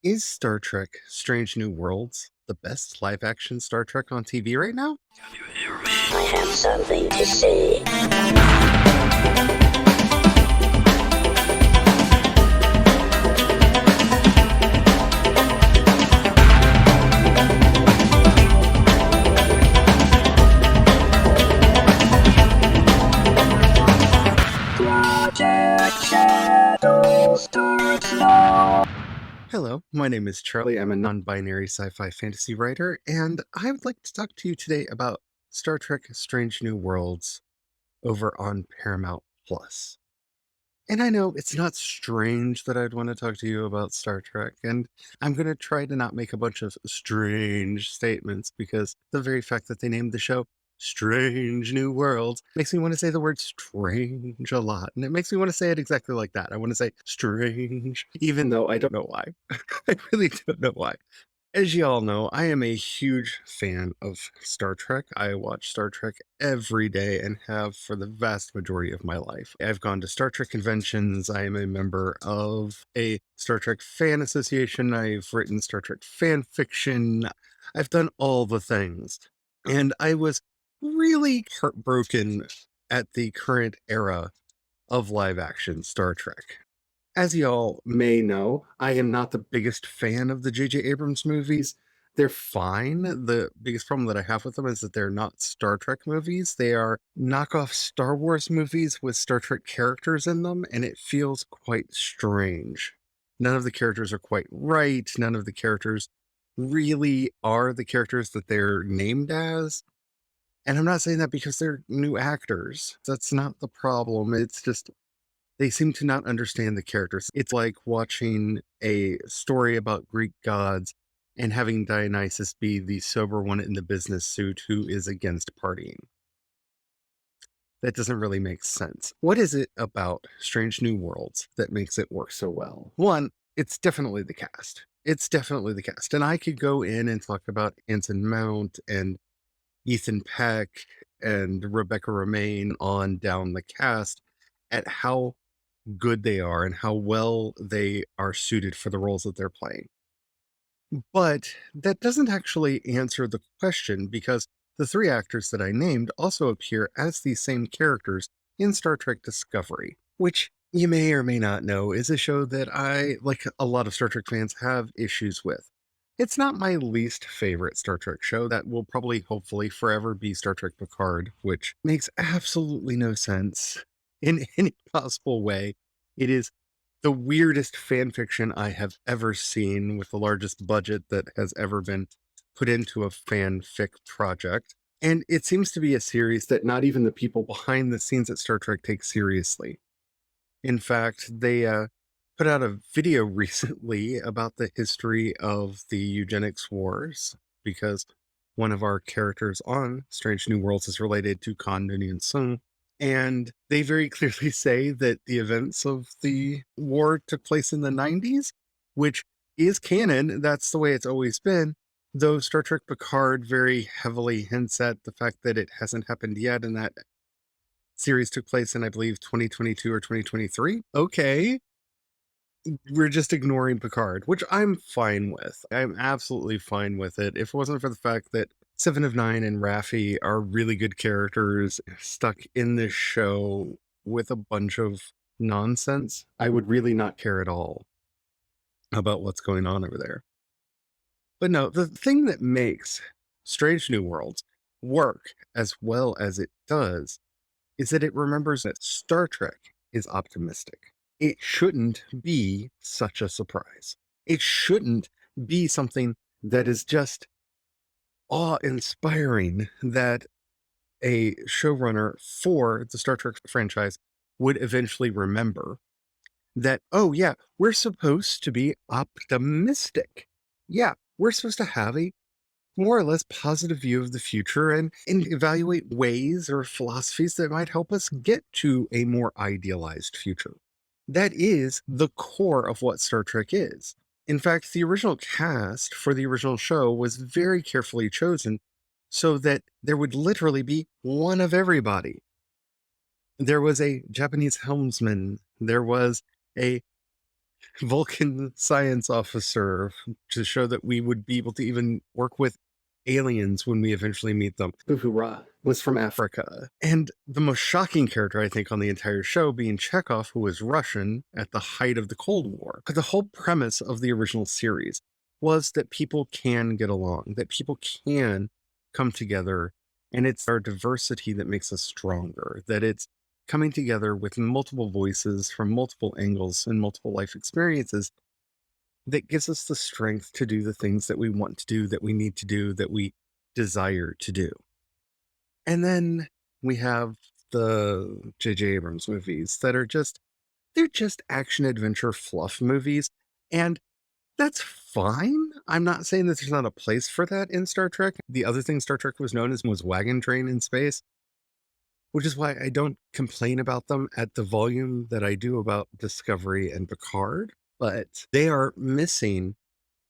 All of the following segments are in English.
Is Star Trek Strange New Worlds the best live action Star Trek on TV right now? I have something to say. Project Shadow starts now. Hello, my name is Charlie. I'm a non binary sci fi fantasy writer, and I would like to talk to you today about Star Trek Strange New Worlds over on Paramount Plus. And I know it's not strange that I'd want to talk to you about Star Trek, and I'm going to try to not make a bunch of strange statements because the very fact that they named the show Strange New Worlds makes me want to say the word strange a lot. And it makes me want to say it exactly like that. I want to say strange, even though I don't know why. I really don't know why. As you all know, I am a huge fan of Star Trek. I watch Star Trek every day and have for the vast majority of my life. I've gone to Star Trek conventions. I am a member of a Star Trek fan association. I've written Star Trek fan fiction. I've done all the things. And I was really heartbroken at the current era of live action Star Trek. As y'all may know, I am not the biggest fan of the J.J. Abrams movies. They're fine. The biggest problem that I have with them is that they're not Star Trek movies. They are knockoff Star Wars movies with Star Trek characters in them, and it feels quite strange. None of the characters are quite right. None of the characters really are the characters that they're named as. And I'm not saying that because they're new actors. That's not the problem. It's just they seem to not understand the characters. It's like watching a story about Greek gods and having Dionysus be the sober one in the business suit who is against partying. That doesn't really make sense. What is it about Strange New Worlds that makes it work so well? One, it's definitely the cast. It's definitely the cast. And I could go in and talk about Anson Mount and Ethan Peck and Rebecca Romaine on down the cast at how good they are and how well they are suited for the roles that they're playing. But that doesn't actually answer the question because the three actors that I named also appear as these same characters in Star Trek Discovery, which you may or may not know is a show that I, like a lot of Star Trek fans, have issues with. It's not my least favorite Star Trek show. That will probably, hopefully, forever be Star Trek Picard, which makes absolutely no sense in any possible way. It is the weirdest fan fiction I have ever seen with the largest budget that has ever been put into a fanfic project. And it seems to be a series that not even the people behind the scenes at Star Trek take seriously. In fact, they put out a video recently about the history of the eugenics wars because one of our characters on Strange New Worlds is related to Khan Noonien Sung. And they very clearly say that the events of the war took place in the 90s, which is canon. That's the way it's always been. Though Star Trek Picard very heavily hints at the fact that it hasn't happened yet and that series took place in, I believe, 2022 or 2023. Okay. We're just ignoring Picard, which I'm fine with. I'm absolutely fine with it. If it wasn't for the fact that Seven of Nine and Raffi are really good characters stuck in this show with a bunch of nonsense, I would really not care at all about what's going on over there. But no, the thing that makes Strange New Worlds work as well as it does is that it remembers that Star Trek is optimistic. It shouldn't be such a surprise. It shouldn't be something that is just awe inspiring that a showrunner for the Star Trek franchise would eventually remember that, oh, yeah, we're supposed to be optimistic. Yeah, we're supposed to have a more or less positive view of the future and evaluate ways or philosophies that might help us get to a more idealized future. That is the core of what Star Trek is. In fact, the original cast for the original show was very carefully chosen so that there would literally be one of everybody. There was a Japanese helmsman, there was a Vulcan science officer to show that we would be able to even work with aliens when we eventually meet them. Uhura was from Africa. And the most shocking character, I think, on the entire show being Chekhov, who was Russian at the height of the Cold War. But the whole premise of the original series was that people can get along, that people can come together, and it's our diversity that makes us stronger, that it's coming together with multiple voices from multiple angles and multiple life experiences that gives us the strength to do the things that we want to do, that we need to do, that we desire to do. And then we have the J.J. Abrams movies that are they're just action adventure fluff movies. And that's fine. I'm not saying that there's not a place for that in Star Trek. The other thing Star Trek was known as was wagon train in space, which is why I don't complain about them at the volume that I do about Discovery and Picard. But they are missing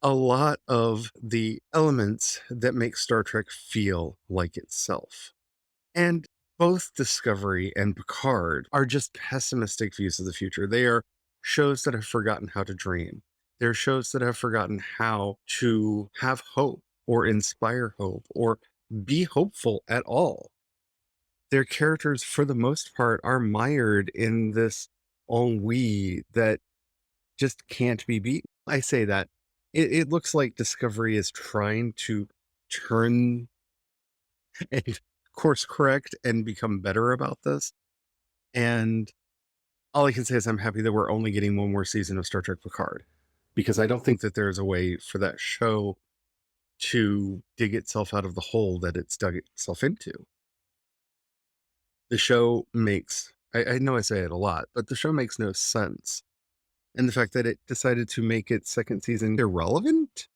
a lot of the elements that make Star Trek feel like itself. And both Discovery and Picard are just pessimistic views of the future. They are shows that have forgotten how to dream. They're shows that have forgotten how to have hope or inspire hope or be hopeful at all. Their characters, for the most part, are mired in this ennui that just can't be beaten. I say that. It looks like Discovery is trying to turn and course correct and become better about this. And all I can say is I'm happy that we're only getting one more season of Star Trek Picard, because I don't think that there's a way for that show to dig itself out of the hole that it's dug itself into. The show makes, I know I say it a lot, but the show makes no sense. And the fact that it decided to make its second season irrelevant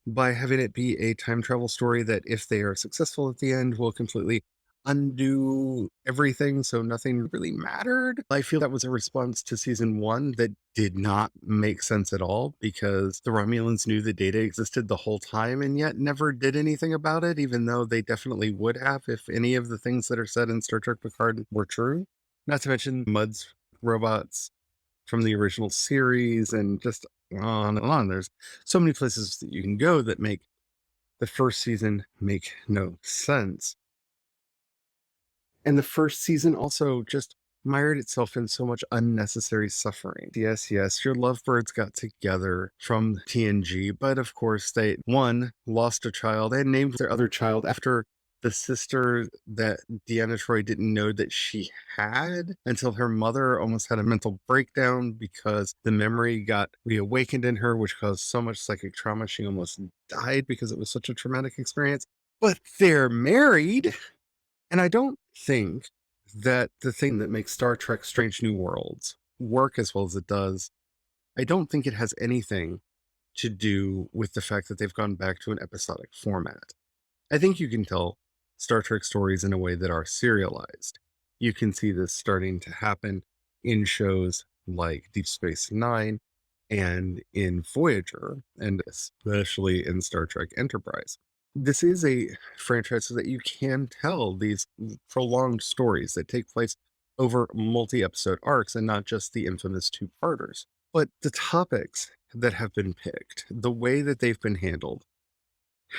by having it be a time travel story that, if they are successful at the end, will completely undo everything, so nothing really mattered. I feel that was a response to season one that did not make sense at all, because the Romulans knew the data existed the whole time and yet never did anything about it, even though they definitely would have if any of the things that are said in Star Trek Picard were true. Not to mention Mudd's robots from the original series, and just on and on. There's so many places that you can go that make the first season make no sense. And the first season also just mired itself in so much unnecessary suffering. Yes, your lovebirds got together from TNG, but of course they, one, lost a child and named their other child after the sister that Deanna Troy didn't know that she had, until her mother almost had a mental breakdown because the memory got reawakened in her, which caused so much psychic trauma she almost died because it was such a traumatic experience. But they're married. And I don't think that the thing that makes Star Trek Strange New Worlds work as well as it does, I don't think it has anything to do with the fact that they've gone back to an episodic format. I think you can tell Star Trek stories in a way that are serialized. You can see this starting to happen in shows like Deep Space Nine and in Voyager, and especially in Star Trek Enterprise. This is a franchise so that you can tell these prolonged stories that take place over multi-episode arcs and not just the infamous two-parters. But the topics that have been picked, the way that they've been handled,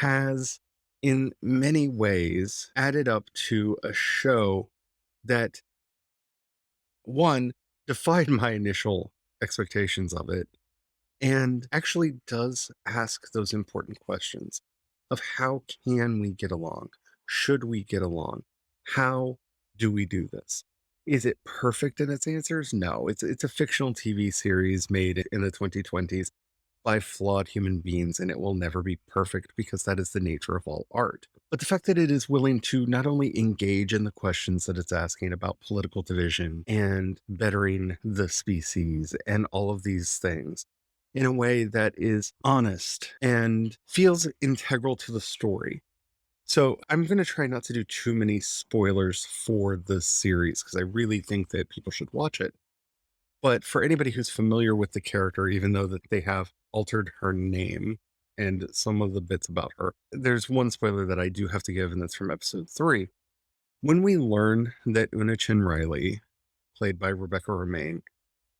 has in many ways added up to a show that, one, defied my initial expectations of it, and actually does ask those important questions of how can we get along? Should we get along? How do we do this? Is it perfect in its answers? No, it's a fictional TV series made in the 2020s by flawed human beings, and it will never be perfect because that is the nature of all art. But the fact that it is willing to not only engage in the questions that it's asking about political division and bettering the species and all of these things in a way that is honest and feels integral to the story. So I'm going to try not to do too many spoilers for the series because I really think that people should watch it. But for anybody who's familiar with the character, even though that they have altered her name and some of the bits about her, there's one spoiler that I do have to give, and that's from episode 3. When we learn that Una Chin Riley, played by Rebecca Romaine,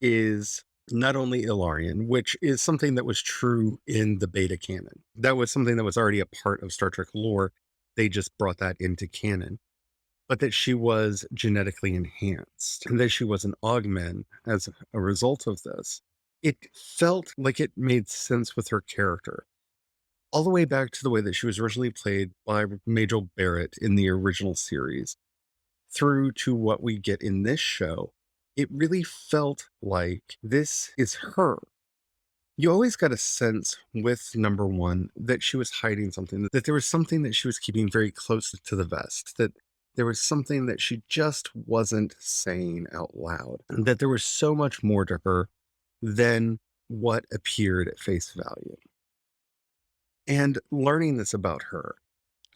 is not only Ilarion, which is something that was true in the beta canon. That was something that was already a part of Star Trek lore. They just brought that into canon. But that she was genetically enhanced and that she was an augment as a result of this. It felt like it made sense with her character. All the way back to the way that she was originally played by Majel Barrett in the original series, through to what we get in this show, it really felt like this is her. You always got a sense with number one that she was hiding something, that there was something that she was keeping very close to the vest, that there was something that she just wasn't saying out loud, and that there was so much more to her than what appeared at face value. And learning this about her,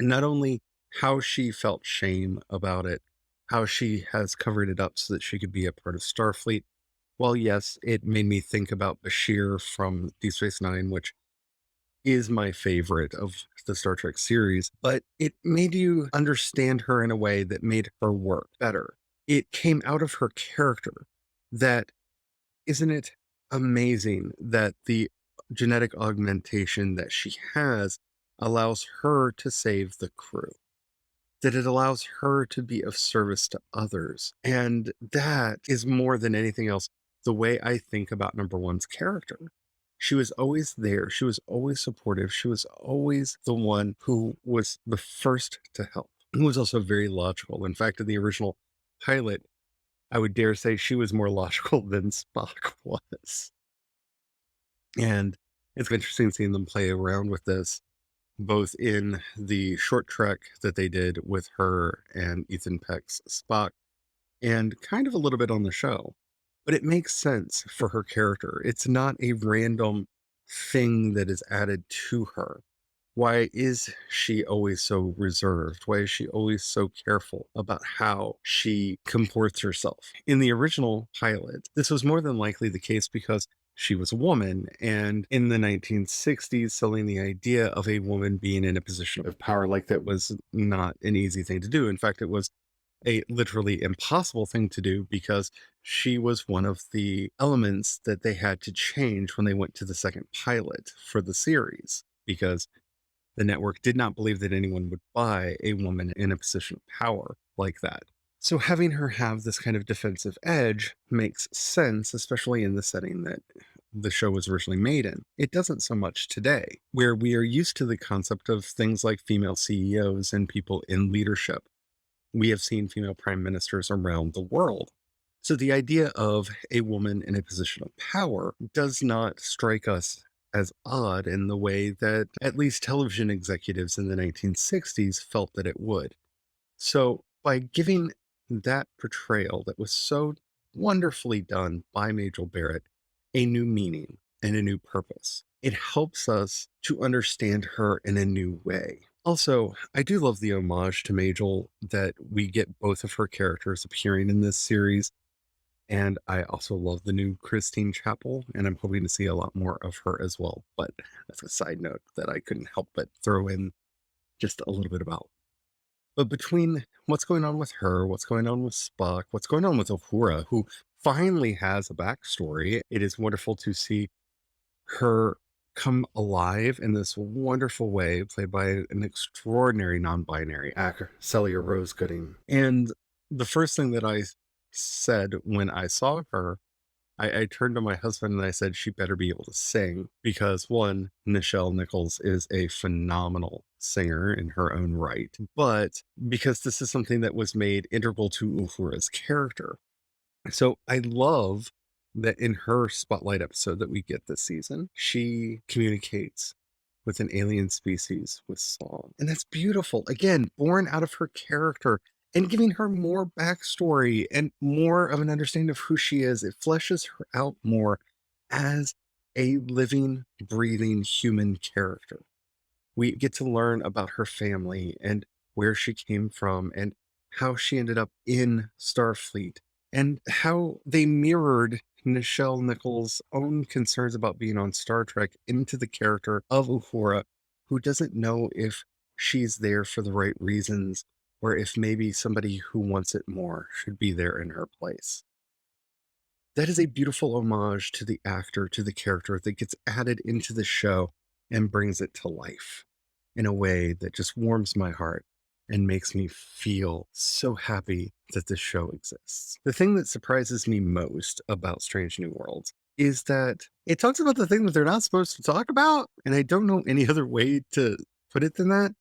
not only how she felt shame about it, how she has covered it up so that she could be a part of Starfleet. Well, yes, it made me think about Bashir from Deep Space Nine, which is my favorite of the Star Trek series, but it made you understand her in a way that made her work better. It came out of her character that, isn't it amazing that the genetic augmentation that she has allows her to save the crew? That it allows her to be of service to others. And that is more than anything else the way I think about number one's character. She was always there. She was always supportive. She was always the one who was the first to help, who was also very logical. In fact, in the original pilot, I would dare say she was more logical than Spock was. And it's interesting seeing them play around with this, both in the short trek that they did with her and Ethan Peck's Spock, and kind of a little bit on the show. But it makes sense for her character. It's not a random thing that is added to her. Why is she always so reserved? Why is she always so careful about how she comports herself? In the original pilot, this was more than likely the case because she was a woman. And in the 1960s, selling the idea of a woman being in a position of power like that was not an easy thing to do. In fact, it was a literally impossible thing to do because she was one of the elements that they had to change when they went to the second pilot for the series, because the network did not believe that anyone would buy a woman in a position of power like that. So having her have this kind of defensive edge makes sense, especially in the setting that the show was originally made in. It doesn't so much today, where we are used to the concept of things like female CEOs and people in leadership. We have seen female prime ministers around the world. So the idea of a woman in a position of power does not strike us as odd in the way that at least television executives in the 1960s felt that it would. So by giving that portrayal that was so wonderfully done by Majel Barrett a new meaning and a new purpose, it helps us to understand her in a new way. Also, I do love the homage to Majel that we get both of her characters appearing in this series. And I also love the new Christine Chapel, and I'm hoping to see a lot more of her as well. But that's a side note that I couldn't help but throw in just a little bit about. But between what's going on with her, what's going on with Spock, what's going on with Uhura, who finally has a backstory, it is wonderful to see her come alive in this wonderful way, played by an extraordinary non-binary actor, Celia Rose Gooding. And the first thing that I said when I saw her, I turned to my husband and I said, she better be able to sing because one, Nichelle Nichols is a phenomenal singer in her own right, but because this is something that was made integral to Uhura's character. So I love that in her spotlight episode that we get this season, she communicates with an alien species with song. And that's beautiful. Again, born out of her character and giving her more backstory and more of an understanding of who she is. It fleshes her out more as a living, breathing human character. We get to learn about her family and where she came from and how she ended up in Starfleet and how they mirrored Nichelle Nichols' own concerns about being on Star Trek into the character of Uhura, who doesn't know if she's there for the right reasons or if maybe somebody who wants it more should be there in her place. That is a beautiful homage to the actor, to the character that gets added into the show and brings it to life in a way that just warms my heart and makes me feel so happy that this show exists. The thing that surprises me most about Strange New Worlds is that it talks about the thing that they're not supposed to talk about. And I don't know any other way to put it than that.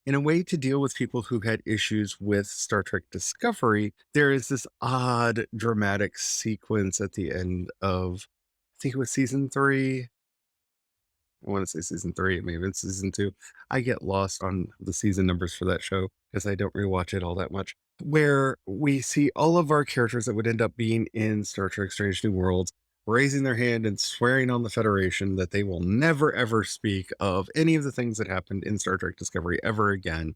In a way to deal with people who had issues with Star Trek Discovery, there is this odd dramatic sequence at the end of, I think it was season 3. I want to say season 3, it may have been season 2. I get lost on the season numbers for that show because I don't rewatch it all that much. Where we see all of our characters that would end up being in Star Trek Strange New Worlds raising their hand and swearing on the Federation that they will never ever speak of any of the things that happened in Star Trek Discovery ever again,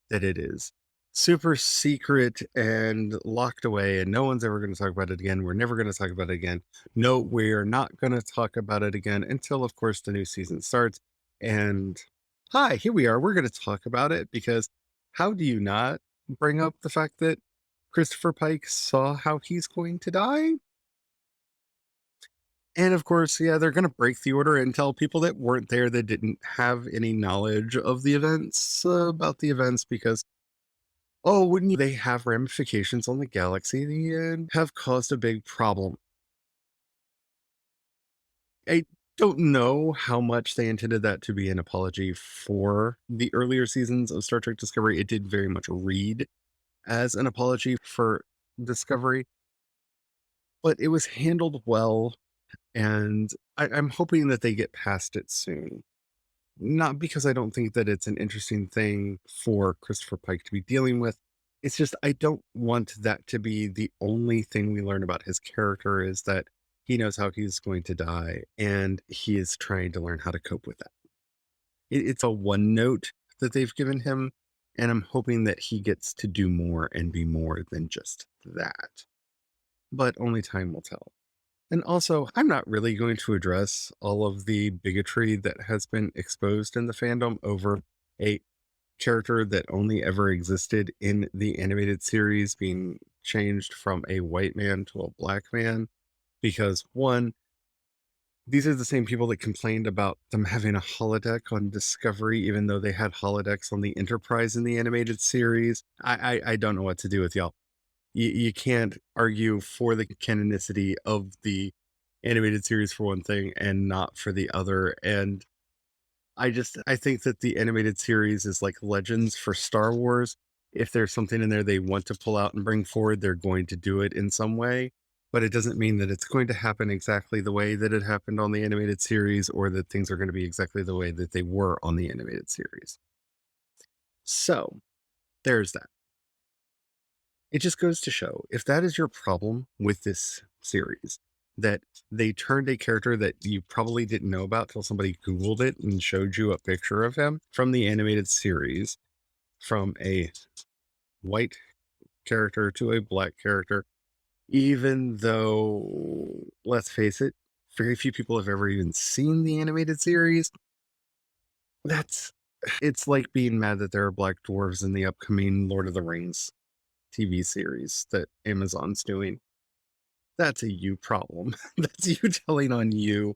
that it is super secret and locked away, and no one's ever going to talk about it again. We're never going to talk about it again. No, we're not going to talk about it again until, of course, the new season starts. And hi, here we are. We're going to talk about it because how do you not bring up the fact that Christopher Pike saw how he's going to die? And of course, yeah, they're going to break the order and tell people that weren't there, that didn't have any knowledge of the events, about the events, because oh, wouldn't they have ramifications on the galaxy and have caused a big problem? I don't know how much they intended that to be an apology for the earlier seasons of Star Trek Discovery. It did very much read as an apology for Discovery, but it was handled well, and I'm hoping that they get past it soon. Not because I don't think that it's an interesting thing for Christopher Pike to be dealing with. It's just I don't want that to be the only thing we learn about his character, is that he knows how he's going to die and he is trying to learn how to cope with that. It's a one note that they've given him, and I'm hoping that he gets to do more and be more than just that. But only time will tell. And also, I'm not really going to address all of the bigotry that has been exposed in the fandom over a character that only ever existed in the animated series being changed from a white man to a black man. Because, one, these are the same people that complained about them having a holodeck on Discovery, even though they had holodecks on the Enterprise in the animated series. I don't know what to do with y'all. You can't argue for the canonicity of the animated series for one thing and not for the other. And I think that the animated series is like Legends for Star Wars. If there's something in there they want to pull out and bring forward, they're going to do it in some way. But it doesn't mean that it's going to happen exactly the way that it happened on the animated series, or that things are going to be exactly the way that they were on the animated series. So there's that. It just goes to show, if that is your problem with this series, that they turned a character that you probably didn't know about till somebody Googled it and showed you a picture of him from the animated series, from a white character to a black character, even though, let's face it, very few people have ever even seen the animated series. It's like being mad that there are black dwarves in the upcoming Lord of the Rings TV series that Amazon's doing. That's a you problem. That's you telling on you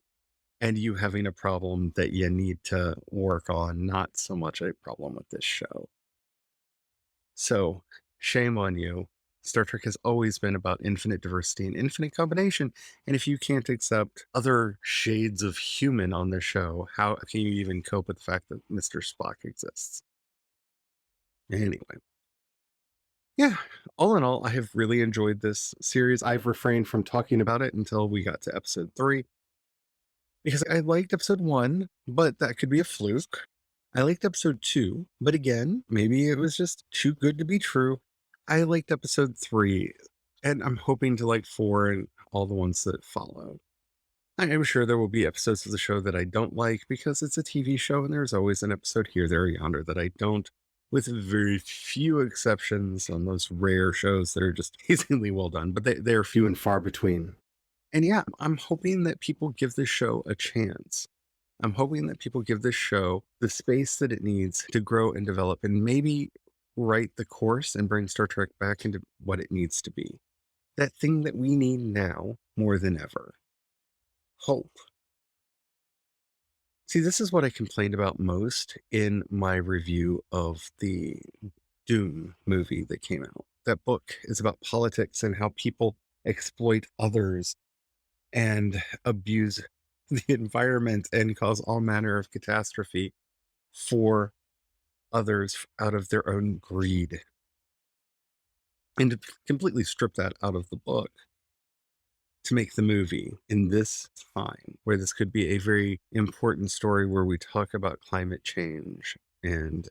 and you having a problem that you need to work on, not so much a problem with this show. So, shame on you. Star Trek has always been about infinite diversity and infinite combination. And if you can't accept other shades of human on the show, how can you even cope with the fact that Mr. Spock exists? Anyway. Yeah, all in all, I have really enjoyed this series. I've refrained from talking about it until we got to episode 3 because I liked episode 1, but that could be a fluke. I liked episode 2, but again, maybe it was just too good to be true. I liked episode 3, and I'm hoping to like 4 and all the ones that follow. I am sure there will be episodes of the show that I don't like because it's a TV show and there's always an episode here, there, or yonder that I don't, with very few exceptions on those rare shows that are just amazingly well done, but they're few and far between. And yeah, I'm hoping that people give this show a chance. I'm hoping that people give this show the space that it needs to grow and develop and maybe right the course and bring Star Trek back into what it needs to be. that thing that we need now more than ever: hope. See, this is what I complained about most in my review of the Dune movie that came out. That book is about politics and how people exploit others and abuse the environment and cause all manner of catastrophe for others out of their own greed. And to completely strip that out of the book to make the movie in this time where this could be a very important story where we talk about climate change and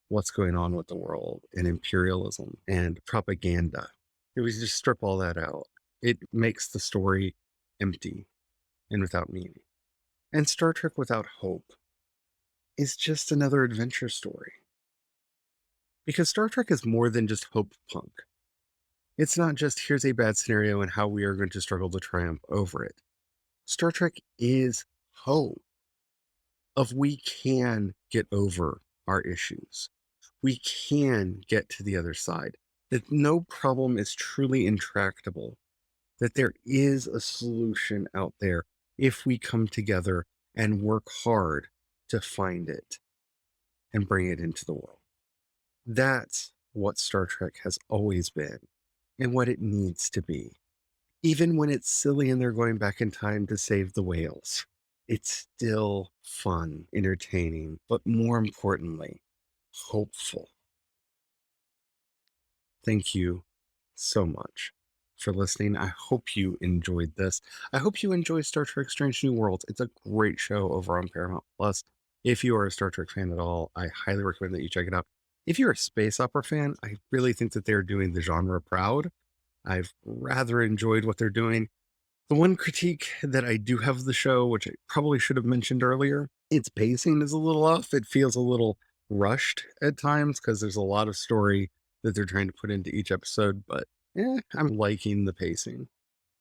what's going on with the world and imperialism and propaganda. If we just strip all that out, it makes the story empty and without meaning. And Star Trek Without Hope is just another adventure story. Because Star Trek is more than just hope punk. It's not just here's a bad scenario and how we are going to struggle to triumph over it. Star Trek is hope of we can get over our issues. We can get to the other side. That no problem is truly intractable. That there is a solution out there if we come together and work hard to find it and bring it into the world. That's what Star Trek has always been and what it needs to be. Even when it's silly and they're going back in time to save the whales, it's still fun, entertaining, but more importantly, hopeful. Thank you so much for listening. I hope you enjoyed this. I hope you enjoy Star Trek Strange New Worlds. It's a great show over on Paramount Plus. If you are a Star Trek fan at all, I highly recommend that you check it out. If you're a space opera fan, I really think that they're doing the genre proud. I've rather enjoyed what they're doing. The one critique that I do have of the show, which I probably should have mentioned earlier, its pacing is a little off. It feels a little rushed at times because there's a lot of story that they're trying to put into each episode, but I'm liking the pacing.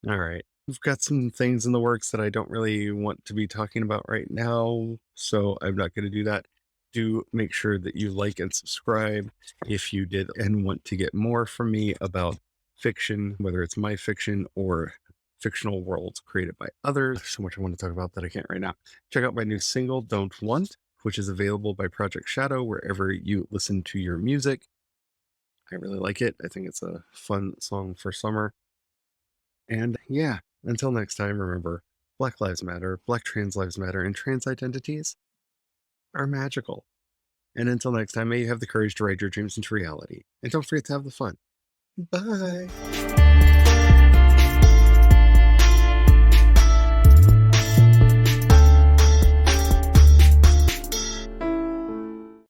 All right. We've got some things in the works that I don't really want to be talking about right now, so I'm not going to do that. Do make sure that you like and subscribe if you did and want to get more from me about fiction, whether it's my fiction or fictional worlds created by others. There's so much I want to talk about that I can't right now. Check out my new single, Don't Want, which is available by Project Shadow wherever you listen to your music. I really like it. I think it's a fun song for summer. And yeah, until next time, remember, Black Lives Matter, Black trans lives matter, and trans identities are magical. And until next time, may you have the courage to write your dreams into reality. And don't forget to have the fun. Bye.